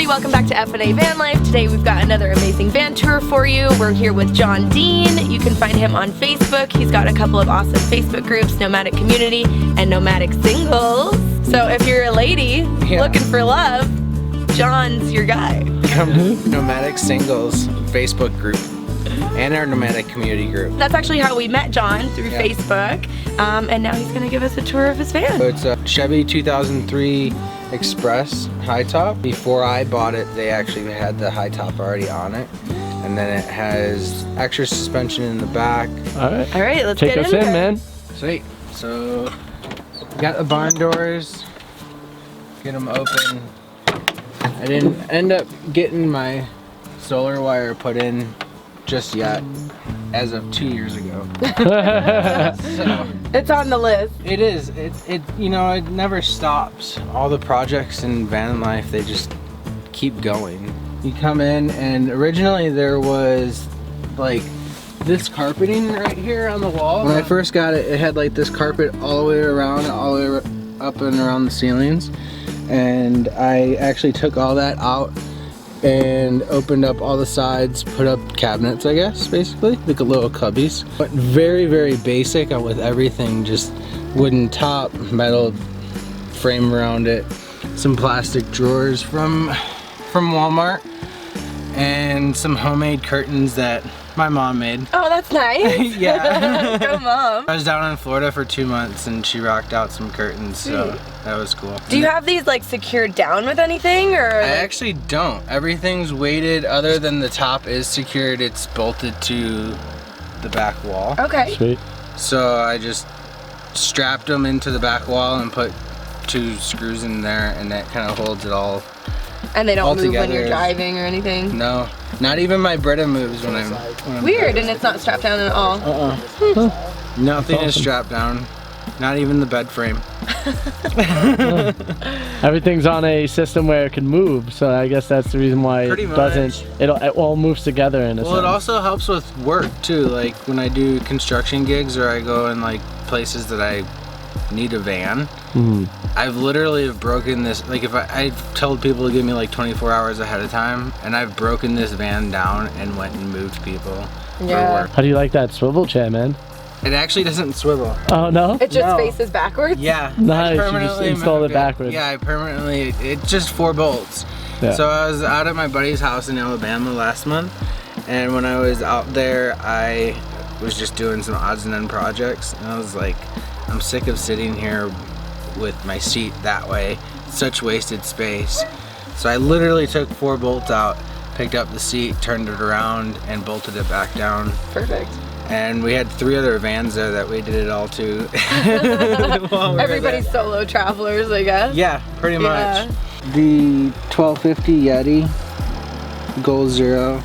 welcome back to FnA Van Life. Today we've got another amazing van tour for you. We're here with Jon Dean. You can find him on Facebook. He's got a couple of awesome Facebook groups, Nomadic Community and Nomadic Singles. So if you're a lady looking for love, Jon's your guy. Come to Nomadic Singles Facebook group and our Nomadic Community group. That's actually how we met Jon, through Facebook. And now he's going to give us a tour of his van. So it's a Chevy 2003 Express high top. Before I bought it, they actually had the high top already on it. And then it has extra suspension in the back. All right, let's take get us into in, it. man. Sweet. So, got the barn doors. Get them open. I didn't end up getting my solar wire put in just yet, as of 2 years ago. So, it's on the list. it is. It you know, it never stops. All the projects in van life, they just keep going. You come in, and originally there was like this carpeting right here on the wall. When I first got it, it had like this carpet all the way around, all the way up and around the ceilings. And I actually took all that out and opened up all the sides, put up cabinets, I guess, basically, like a little cubbies. But very, very basic with everything, just wooden top, metal frame around it, some plastic drawers from Walmart, and some homemade curtains that my mom made. Oh, that's nice. Yeah. Go mom. I was down in Florida for 2 months and she rocked out some curtains, so that was cool. Do you have these like secured down with anything, or? I actually don't. Everything's weighted, other than the top is secured. It's bolted to the back wall. Okay. Sweet. So I just strapped them into the back wall and put 2 screws in there, and that kind of holds it all. And they don't move when Altogether. you're driving or anything? No, not even my Brita moves when I'm Weird, and it's not strapped down at all. Nothing is strapped down. Not even the bed frame. Everything's on a system where it can move, so I guess that's the reason why Pretty it much. doesn't. It all moves together in a Well, sense. it also helps with work too. Like when I do construction gigs or I go in like places that I need a van. I've literally broken this, like if I've told people to give me like 24 hours ahead of time, and I've broken this van down and went and moved people for work. How do you like that swivel chair, man? It actually doesn't swivel. Oh no? It just No. faces backwards? Yeah. Nice, I you just permanently installed moved it backwards. Yeah, I permanently, it's just 4 bolts. Yeah. So I was out at my buddy's house in Alabama last month, and when I was out there, I was just doing some odds and end projects, and I was like, I'm sick of sitting here with my seat that way. Such wasted space. So I literally took 4 bolts out, picked up the seat, turned it around, and bolted it back down. Perfect. And we had 3 other vans there that we did it all to. While we were Everybody's there. solo travelers, I guess. Yeah, pretty Yeah. much. The 1250 Yeti Goal Zero.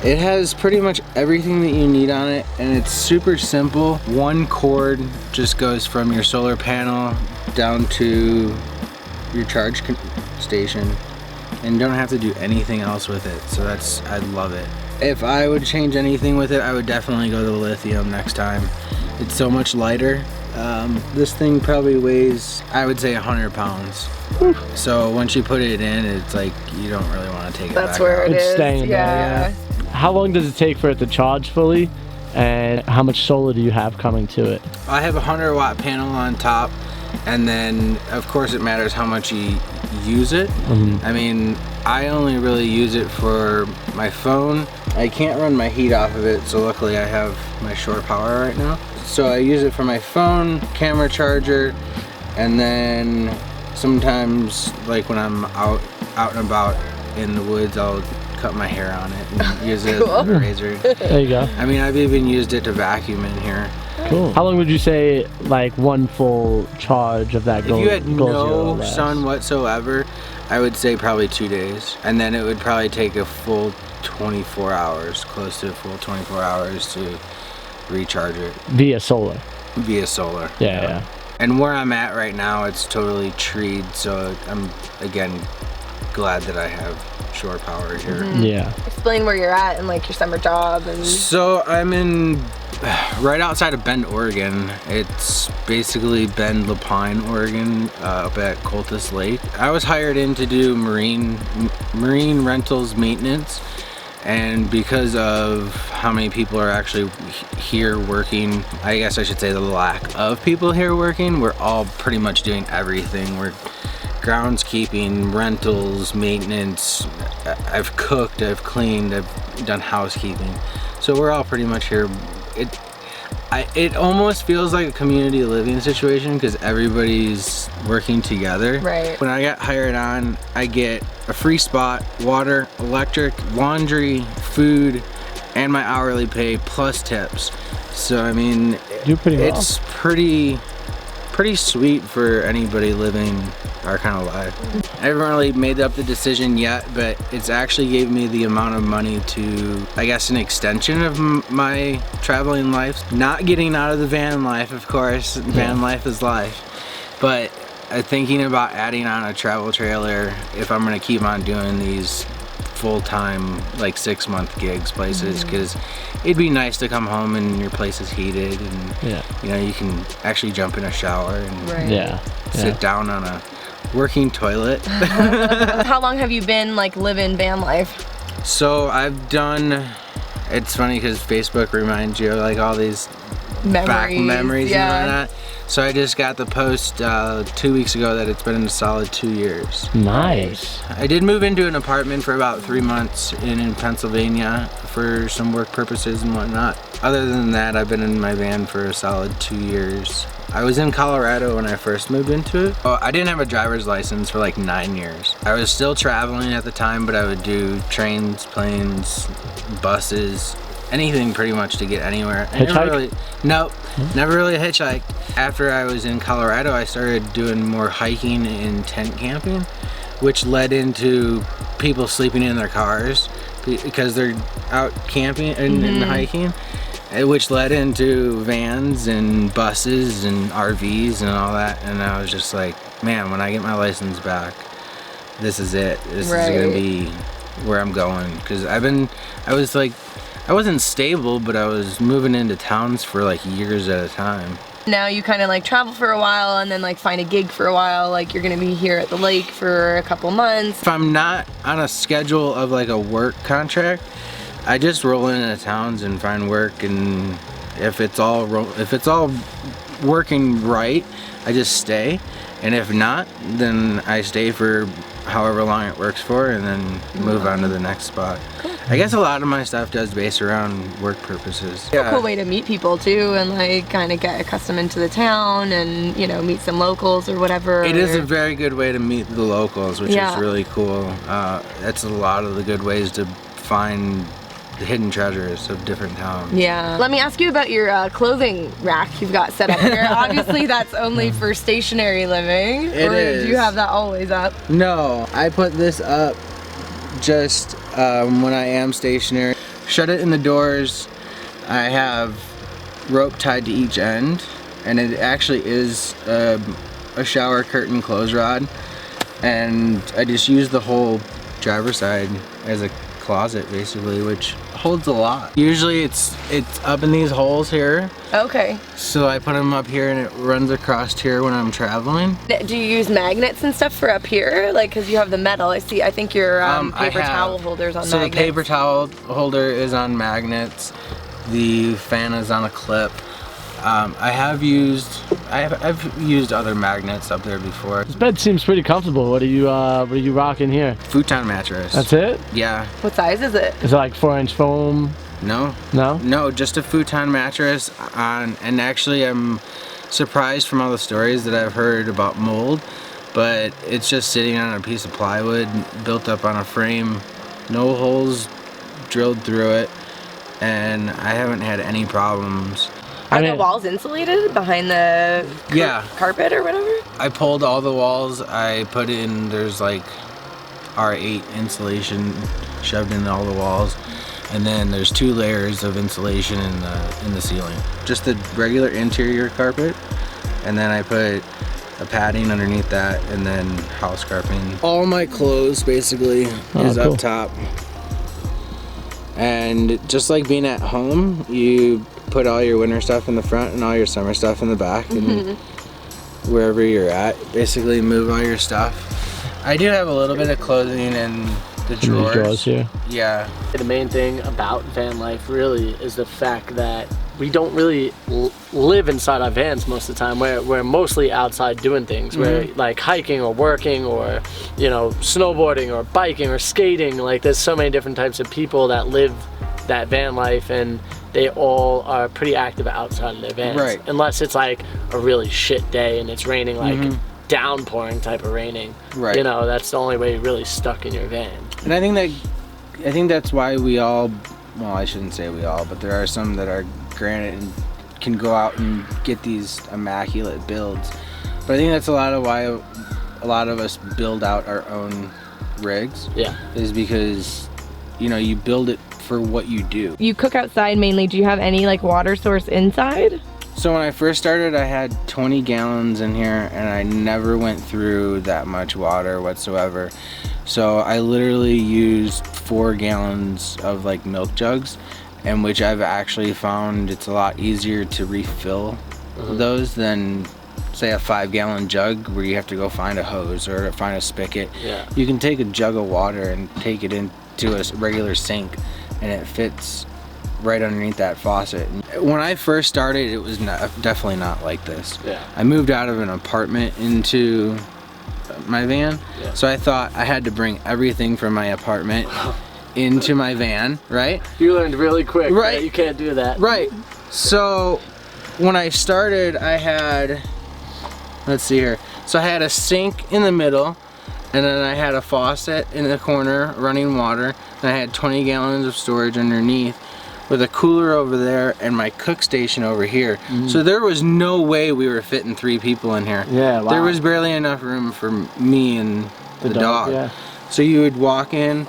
It has pretty much everything that you need on it, and it's super simple. One cord just goes from your solar panel down to your charge station, and you don't have to do anything else with it. So I love it. If I would change anything with it, I would definitely go to the lithium next time. It's so much lighter. This thing probably weighs, I would say, 100 pounds. So once you put it in, it's like you don't really want to take it back That's where out. it It's is. staying there, Yeah. How long does it take for it to charge fully? And how much solar do you have coming to it? I have a 100-watt panel on top, and then of course it matters how much you use it. I mean, I only really use it for my phone. I can't run my heat off of it, so luckily I have my shore power right now. So I use it for my phone, camera charger, and then sometimes like when I'm out and about in the woods, I'll cut my hair on it and use it as a razor. There you go. I mean, I've even used it to vacuum in here. Cool. How long would you say, like, one full charge of that If goal? you had Goal Zero no lasts? sun whatsoever, I would say probably 2 days. And then it would probably take a full 24 hours, close to a full 24 hours to recharge it Via solar. via solar. Yeah. And where I'm at right now, it's totally treed, so I'm, again, glad that I have shore power here. Yeah. Explain where you're at and like your summer job and. So I'm in right outside of Bend, Oregon. It's basically Bend, Lapine, Oregon, up at Cultus Lake. I was hired in to do marine rentals maintenance, and because of how many people are actually here working, I guess I should say the lack of people here working, we're all pretty much doing everything. We're groundskeeping, rentals, maintenance. I've cooked, I've cleaned, I've done housekeeping. So we're all pretty much here. It almost feels like a community living situation because everybody's working together. Right. When I got hired on, I get a free spot, water, electric, laundry, food, and my hourly pay plus tips. So I mean, it's pretty sweet for anybody living our kind of life. I haven't really made up the decision yet, but it's actually gave me the amount of money to, I guess, an extension of my traveling life. Not getting out of the van life, of course. Van life is life. But thinking about adding on a travel trailer if I'm gonna keep on doing these full-time, like 6-month gigs places, because it'd be nice to come home and your place is heated and you know, you can actually jump in a shower and sit down on a working toilet. How long have you been like living van life? So I've done, it's funny because Facebook reminds you of like all these back memories and whatnot. So I just got the post 2 weeks ago that it's been a solid 2 years. Nice. I did move into an apartment for about 3 months in Pennsylvania for some work purposes and whatnot. Other than that, I've been in my van for a solid 2 years. I was in Colorado when I first moved into it. I didn't have a driver's license for like 9 years. I was still traveling at the time, but I would do trains, planes, buses, anything pretty much to get anywhere. Hitchhike? Never really hitchhiked. After I was in Colorado, I started doing more hiking and tent camping, which led into people sleeping in their cars because they're out camping and hiking, which led into vans and buses and RVs and all that. And I was just like, man, when I get my license back, this is it. This is gonna be where I'm going. Because I wasn't stable, but I was moving into towns for like years at a time. Now you kind of like travel for a while and then like find a gig for a while, like you're gonna be here at the lake for a couple months. If I'm not on a schedule of like a work contract, I just roll into towns and find work, and if it's all working right, I just stay, and if not, then I stay for however long it works for and then move on to the next spot. Cool. I guess a lot of my stuff does base around work purposes. It's a cool way to meet people too, and like kind of get accustomed into the town and, you know, meet some locals or whatever. It is a very good way to meet the locals, which is really cool. That's a lot of the good ways to find the hidden treasures of different towns. Yeah. Let me ask you about your clothing rack you've got set up here. Obviously that's only for stationary living. It is. Do you have that always up? No, I put this up just when I am stationary. Shut it in the doors. I have rope tied to each end, and it actually is a shower curtain close rod, and I just use the whole driver's side as a closet basically, which holds a lot. Usually it's up in these holes here. Okay. So I put them up here and it runs across here when I'm traveling. Do you use magnets and stuff for up here? Like, cause you have the metal. I think your paper towel holder's on magnets. So the paper towel holder is on magnets. The fan is on a clip. I've used other magnets up there before. This bed seems pretty comfortable. What are you rocking here? Futon mattress. That's it? Yeah. What size is it? Is it like 4-inch foam? No. No? No, just a futon mattress and actually I'm surprised from all the stories that I've heard about mold, but it's just sitting on a piece of plywood built up on a frame, no holes drilled through it, and I haven't had any problems. Are the walls insulated behind the carpet or whatever? I pulled all the walls. I put in, there's like R8 insulation shoved in all the walls. And then there's 2 layers of insulation in the ceiling. Just the regular interior carpet. And then I put a padding underneath that and then house carpeting. All my clothes basically is up top. And just like being at home, you put all your winter stuff in the front and all your summer stuff in the back, and wherever you're at, basically move all your stuff. I do have a little bit of clothing in the drawers. Here. Yeah. The main thing about van life really is the fact that we don't really live inside our vans most of the time. We're mostly outside doing things. We're like hiking or working or, you know, snowboarding or biking or skating. Like there's so many different types of people that live that van life, and they all are pretty active outside of their vans. Right. Unless it's like a really shit day and it's raining, like downpouring type of raining. Right. You know, that's the only way you're really stuck in your van. And I think that's why we all, well, I shouldn't say we all, but there are some that are granted and can go out and get these immaculate builds. But I think that's a lot of why a lot of us build out our own rigs. Yeah. Is because, you know, you build it for what you do. You cook outside mainly. Do you have any like water source inside? So when I first started, I had 20 gallons in here, and I never went through that much water whatsoever. So I literally used 4 gallons of like milk jugs, and which I've actually found it's a lot easier to refill those than say a 5-gallon jug where you have to go find a hose or find a spigot. Yeah. You can take a jug of water and take it into a regular sink, and it fits right underneath that faucet. When I first started, it was definitely not like this. Yeah. I moved out of an apartment into my van, so I thought I had to bring everything from my apartment into my van, right? You learned really quick, right? That you can't do that. Right. So when I started, I had, let's see here. So I had a sink in the middle, and then I had a faucet in the corner running water, and I had 20 gallons of storage underneath with a cooler over there and my cook station over here. So there was no way we were fitting 3 people in here. Yeah, wow. There was barely enough room for me and the dog. Yeah. So you would walk in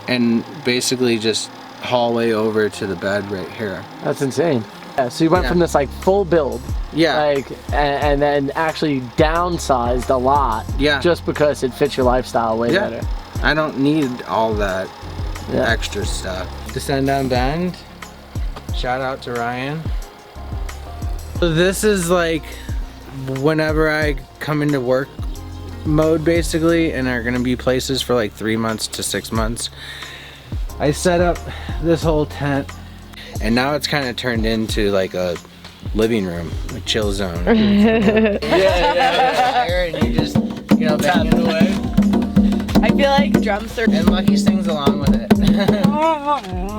and basically just hallway over to the bed right here. That's insane. Yeah, so you went from this like full build, like, and then actually downsized a lot, just because it fits your lifestyle way better. I don't need all that extra stuff. Descend down bend. Shout out to Ryan. So this is like whenever I come into work mode basically, and are gonna be places for like 3 months to 6 months. I set up this whole tent, and now it's kind of turned into like a living room, a chill zone. And you just, you know, tap it away. I feel like drums are. And Lucky sings along with it.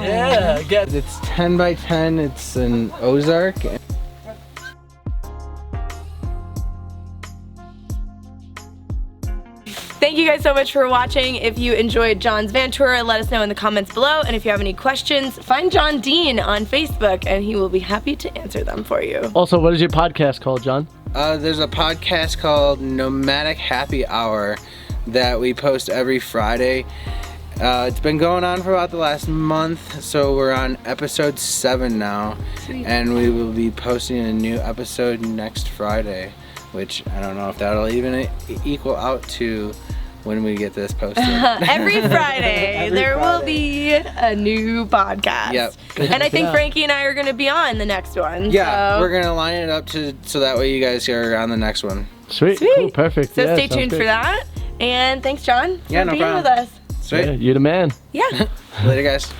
Yeah, get It's 10 by 10. It's an Ozark. Thank you guys so much for watching. If you enjoyed Jon's van tour, let us know in the comments below. And if you have any questions, find Jon Dean on Facebook, and he will be happy to answer them for you. Also, what is your podcast called, Jon? There's a podcast called Nomadic Happy Hour that we post every Friday. It's been going on for about the last month, so we're on episode 7 now. Sweet. And we will be posting a new episode next Friday, which I don't know if that'll even equal out to when we get this posted. Every Friday, there will be a new podcast. Yep. And I think Frankie and I are going to be on the next one. Yeah, so. we're gonna line it up so that way you guys are on the next one. Sweet. Sweet. Cool, perfect. So Yeah, stay sounds tuned good. for that. And thanks, Jon, for Yeah, no being problem. with us. Sweet. Yeah, you're the man. Yeah. Later, guys.